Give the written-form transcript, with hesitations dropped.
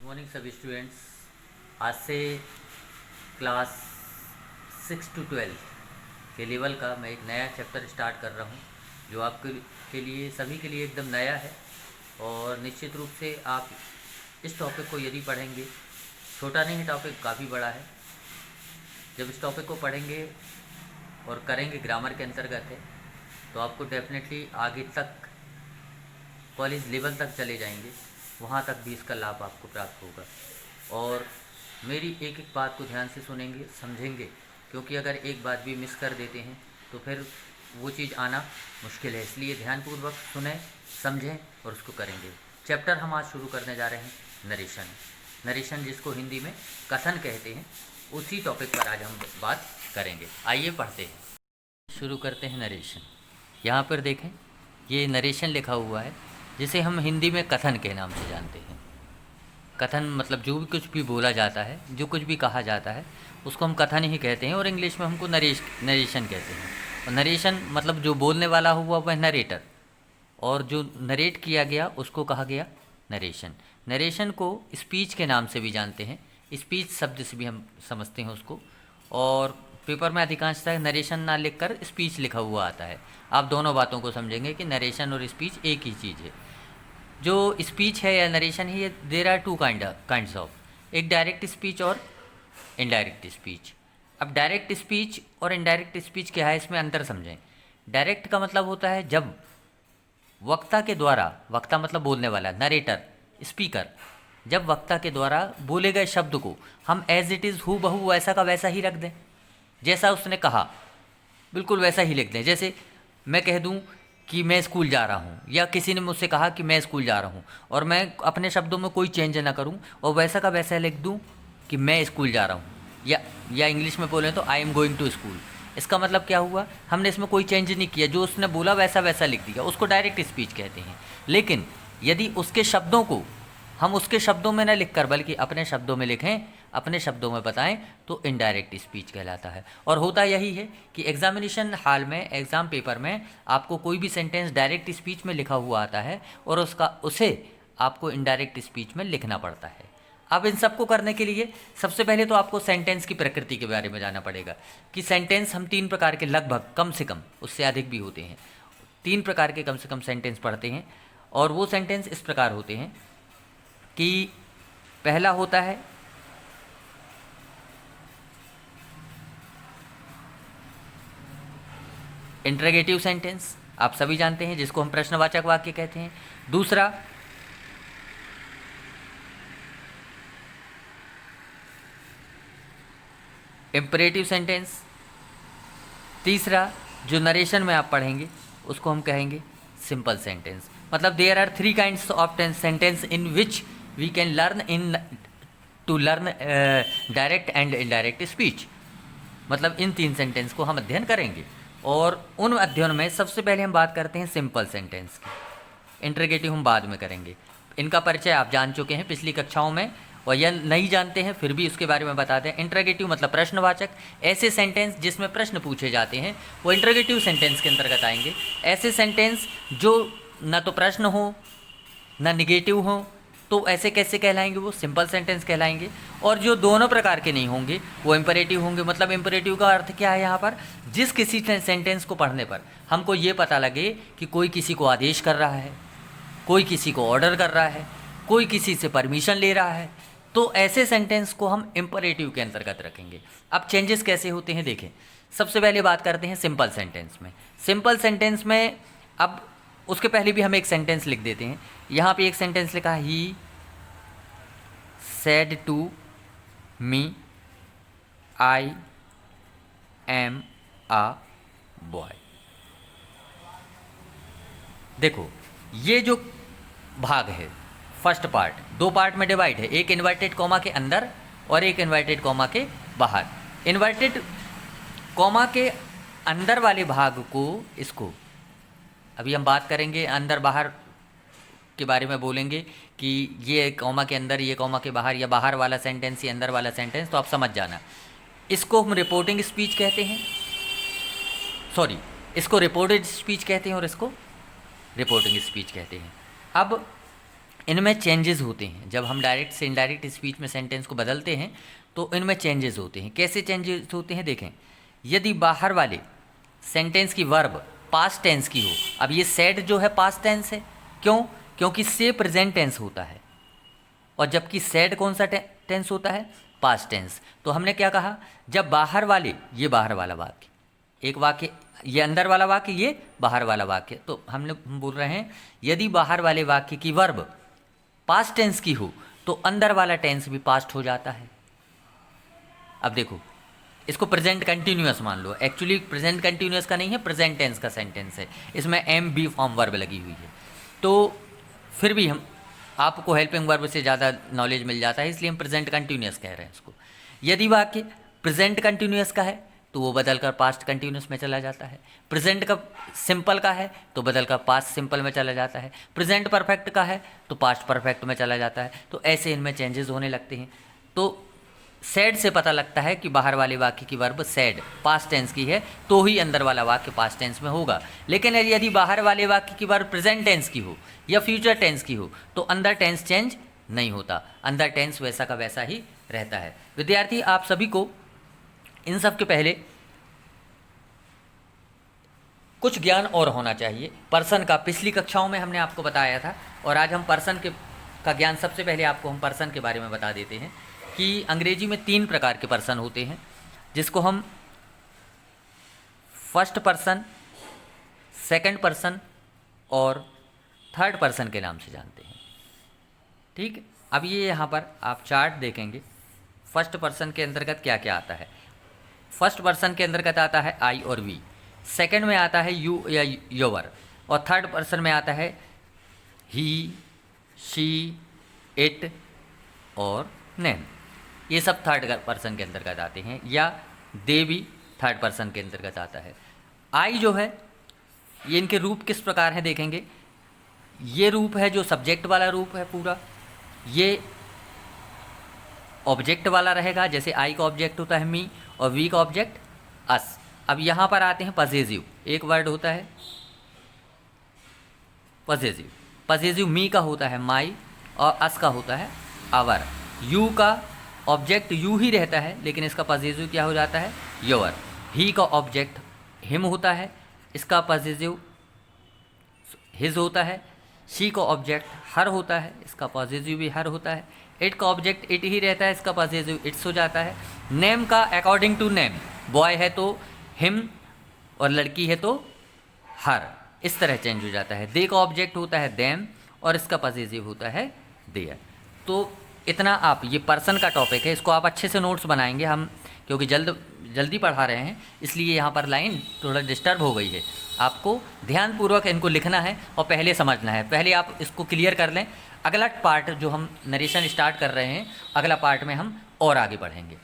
Morning सभी students. आज से क्लास 6 to 12 के लेवल का मैं एक नया चैप्टर स्टार्ट कर रहा हूँ जो आपके के लिए सभी के लिए एकदम नया है। और निश्चित रूप से आप इस टॉपिक को यदि पढ़ेंगे, छोटा नहीं है टॉपिक, काफ़ी बड़ा है। जब इस टॉपिक को पढ़ेंगे और करेंगे, ग्रामर के अंतर्गत है, तो आपको डेफिनेटली आगे तक कॉलेज लेवल तक चले जाएंगे, वहाँ तक भी इसका लाभ आपको प्राप्त होगा। और मेरी एक एक बात को ध्यान से सुनेंगे, समझेंगे, क्योंकि अगर एक बात भी मिस कर देते हैं तो फिर वो चीज़ आना मुश्किल है। इसलिए ध्यानपूर्वक सुने, समझें और उसको करेंगे। चैप्टर हम आज शुरू करने जा रहे हैं नरेशन। नरेशन जिसको हिंदी में कथन कहते हैं, उसी टॉपिक पर आज हम बात करेंगे। आइए पढ़ते हैं, शुरू करते हैं नरेशन। यहाँ पर देखें, ये नरेशन लिखा हुआ है, जिसे हम हिंदी में कथन के नाम से जानते हैं। कथन मतलब जो भी कुछ भी बोला जाता है, जो कुछ भी कहा जाता है, उसको हम कथन ही कहते हैं, और इंग्लिश में हमको नरेशन कहते हैं। और नरेशन मतलब जो बोलने वाला हुआ वह नरेटर, और जो नरेट किया गया उसको कहा गया नरेशन। नरेशन को स्पीच के नाम से भी जानते हैं, स्पीच शब्द से भी हम समझते हैं उसको। और पेपर में अधिकांशतः नरेशन ना लिखकर स्पीच लिखा हुआ आता है। आप दोनों बातों को समझेंगे कि नरेशन और स्पीच एक ही चीज़ है। जो स्पीच है या नरेशन है, ये there are two kinds of, एक डायरेक्ट स्पीच और इनडायरेक्ट स्पीच। अब डायरेक्ट स्पीच और इनडायरेक्ट स्पीच क्या है, इसमें अंतर समझें। डायरेक्ट का मतलब होता है जब वक्ता के द्वारा, वक्ता मतलब बोलने वाला, नरेटर, स्पीकर, जब वक्ता के द्वारा बोले गए शब्द को हम एज इट इज़ हू बहू वैसा का वैसा ही रख दें, जैसा उसने कहा बिल्कुल वैसा ही लिख दें। जैसे मैं कह दूं कि मैं स्कूल जा रहा हूं, या किसी ने मुझसे कहा कि मैं स्कूल जा रहा हूं, और मैं अपने शब्दों में कोई चेंज ना करूं और वैसा का वैसा लिख दूं कि मैं स्कूल जा रहा हूं, या इंग्लिश में बोलें तो I am going to school. इसका मतलब क्या हुआ, हमने इसमें कोई चेंज नहीं किया, जो उसने बोला वैसा वैसा लिख दिया, उसको डायरेक्ट स्पीच कहते हैं। लेकिन यदि उसके शब्दों को हम उसके शब्दों में न लिखकर बल्कि अपने शब्दों में लिखें, अपने शब्दों में बताएं, तो इनडायरेक्ट स्पीच कहलाता है। और होता यही है कि एग्जामिनेशन हाल में, एग्ज़ाम पेपर में आपको कोई भी सेंटेंस डायरेक्ट स्पीच में लिखा हुआ आता है और उसे आपको इनडायरेक्ट स्पीच में लिखना पड़ता है। अब इन सबको करने के लिए सबसे पहले तो आपको सेंटेंस की प्रकृति के बारे में जानना पड़ेगा कि सेंटेंस हम 3 प्रकार के, लगभग, कम से कम, उससे अधिक भी होते हैं, 3 प्रकार के कम से कम सेंटेंस पढ़ते हैं। और वो सेंटेंस इस प्रकार होते हैं कि पहला होता है इंटरोगेटिव सेंटेंस, आप सभी जानते हैं, जिसको हम प्रश्नवाचक वाक्य कहते हैं। दूसरा इंपरेटिव सेंटेंस। तीसरा जो नरेशन में आप पढ़ेंगे उसको हम कहेंगे सिंपल सेंटेंस। मतलब there are 3 kinds of sentence in which we can learn to learn direct and indirect speech. मतलब इन 3 सेंटेंस को हम अध्ययन करेंगे, और उन अध्ययन में सबसे पहले हम बात करते हैं सिंपल सेंटेंस की। इंटरोगेटिव हम बाद में करेंगे। इनका परिचय आप जान चुके हैं पिछली कक्षाओं में, और यह नहीं जानते हैं फिर भी उसके बारे में बताते हैं। इंटरोगेटिव मतलब प्रश्नवाचक, ऐसे सेंटेंस जिसमें प्रश्न पूछे जाते हैं वो इंटरोगेटिव सेंटेंस के अंतर्गत आएंगे। ऐसे सेंटेंस जो न तो प्रश्न हो न निगेटिव हो, तो ऐसे कैसे कहलाएंगे, वो सिंपल सेंटेंस कहलाएंगे। और जो दोनों प्रकार के नहीं होंगे वो इम्परेटिव होंगे। मतलब इम्परेटिव का अर्थ क्या है, यहाँ पर जिस किसी सेंटेंस को पढ़ने पर हमको ये पता लगे कि कोई किसी को आदेश कर रहा है, कोई किसी को ऑर्डर कर रहा है, कोई किसी से परमिशन ले रहा है, तो ऐसे सेंटेंस को हम इम्परेटिव के अंतर्गत रखेंगे। अब चेंजेस कैसे होते हैं देखें। सबसे पहले बात करते हैं सिंपल सेंटेंस में। सिंपल सेंटेंस में अब उसके पहले भी हम एक सेंटेंस लिख देते हैं। यहाँ पे एक सेंटेंस लिखा है, he said to me I am a boy. देखो ये जो भाग है, फर्स्ट पार्ट 2 पार्ट में डिवाइड है, एक इन्वर्टेड कॉमा के अंदर और एक इन्वर्टेड कॉमा के बाहर। इन्वर्टेड कॉमा के अंदर वाले भाग को, इसको अभी हम बात करेंगे, अंदर बाहर के बारे में बोलेंगे कि ये कॉमा के अंदर, ये कॉमा के बाहर, या बाहर वाला सेंटेंस, ये अंदर वाला सेंटेंस, तो आप समझ जाना। इसको हम रिपोर्टिंग स्पीच कहते हैं, सॉरी, इसको रिपोर्टेड स्पीच कहते हैं और इसको रिपोर्टिंग स्पीच कहते हैं। अब इनमें चेंजेस होते हैं। जब हम डायरेक्ट से इनडायरेक्ट स्पीच में सेंटेंस को बदलते हैं तो इनमें चेंजेस होते हैं। कैसे चेंजेस होते हैं देखें, यदि बाहर वाले सेंटेंस की वर्ब पास्ट टेंस की हो, अब ये सेड जो है पास्ट टेंस है, क्यों? क्योंकि से प्रेजेंट टेंस होता है, और जबकि सेड कौन सा टेंस होता है? Past tense. तो हमने क्या कहा, जब बाहर वाले, ये बाहर वाला वाक्य, एक वाक्य ये अंदर वाला वाक्य, ये बाहर वाला वाक्य, तो हम बोल रहे हैं यदि बाहर वाले वाक्य की वर्ब पास्ट टेंस की हो तो अंदर वाला टेंस भी पास्ट हो जाता है। अब देखो, इसको प्रेजेंट कंटिन्यूअस मान लो, एक्चुअली प्रेजेंट कंटिन्यूअस का नहीं है, प्रेजेंट टेंस का सेंटेंस है, इसमें एम बी फॉर्म वर्ब लगी हुई है, तो फिर भी हम आपको हेल्पिंग वर्ब से ज़्यादा नॉलेज मिल जाता है, इसलिए हम प्रेजेंट कंटिन्यूअस कह रहे हैं इसको। यदि वाक्य प्रेजेंट कंटिन्यूअस का है तो वो बदलकर पास्ट कंटिन्यूअस में चला जाता है, प्रेजेंट का सिंपल का है तो बदलकर पास्ट सिंपल में चला जाता है, प्रेजेंट परफेक्ट का है तो पास्ट परफेक्ट में चला जाता है। तो ऐसे इनमें चेंजेस होने लगते हैं। तो सैड से पता लगता है कि बाहर वाले वाक्य की वर्ब सैड पास्ट टेंस की है तो ही अंदर वाला वाक्य पास्ट टेंस में होगा। लेकिन यदि बाहर वाले वाक्य की वर्ब प्रेजेंट टेंस की हो या फ्यूचर टेंस की हो तो अंदर टेंस चेंज नहीं होता, अंदर टेंस वैसा का वैसा ही रहता है। विद्यार्थी, आप सभी को इन सब के पहले कुछ ज्ञान और होना चाहिए पर्सन का। पिछली कक्षाओं में हमने आपको बताया था, और आज हम पर्सन का ज्ञान, सबसे पहले आपको हम पर्सन के बारे में बता देते हैं कि अंग्रेजी में 3 प्रकार के पर्सन होते हैं, जिसको हम फर्स्ट पर्सन, सेकंड पर्सन और थर्ड पर्सन के नाम से जानते हैं। ठीक है, अब ये यहाँ पर आप चार्ट देखेंगे, फर्स्ट पर्सन के अंतर्गत क्या क्या आता है। फर्स्ट पर्सन के अंतर्गत आता है आई और वी, सेकंड में आता है यू या योवर, और थर्ड पर्सन में आता है ही, शी, इट और नेम। ये सब थर्ड पर्सन के अंतर्गत आते हैं, या दे भी थर्ड पर्सन के अंतर्गत आता है। आई जो है, ये इनके रूप किस प्रकार हैं देखेंगे। ये रूप है जो सब्जेक्ट वाला रूप है पूरा, ये ऑब्जेक्ट वाला रहेगा, जैसे आई का ऑब्जेक्ट होता है मी और वी का ऑब्जेक्ट अस। अब यहाँ पर आते हैं पजेसिव, एक वर्ड होता है पजेसिव। पजेसिव मी का होता है माई और अस का होता है आवर। यू का ऑब्जेक्ट यू ही रहता है, लेकिन इसका पजेसिव क्या हो जाता है? योर। ही का ऑब्जेक्ट हिम होता है, इसका पजेसिव हिज होता है। शी का ऑब्जेक्ट हर होता है, इसका पॉजिटिव भी हर होता है। इट का ऑब्जेक्ट इट ही रहता है, इसका पॉजिटिव इट्स हो जाता है। नेम का अकॉर्डिंग टू नेम, बॉय है तो हिम और लड़की है तो हर, इस तरह चेंज हो जाता है। दे का ऑब्जेक्ट होता है देम और इसका पॉजिटिव होता है देयर। तो इतना आप, ये पर्सन का टॉपिक है, इसको आप अच्छे से नोट्स बनाएंगे हम, क्योंकि जल्दी पढ़ा रहे हैं, इसलिए यहाँ पर लाइन थोड़ा डिस्टर्ब हो गई है। आपको ध्यानपूर्वक इनको लिखना है और पहले समझना है, पहले आप इसको क्लियर कर लें। अगला पार्ट जो हम नरेशन स्टार्ट कर रहे हैं, अगला पार्ट में हम और आगे बढ़ेंगे।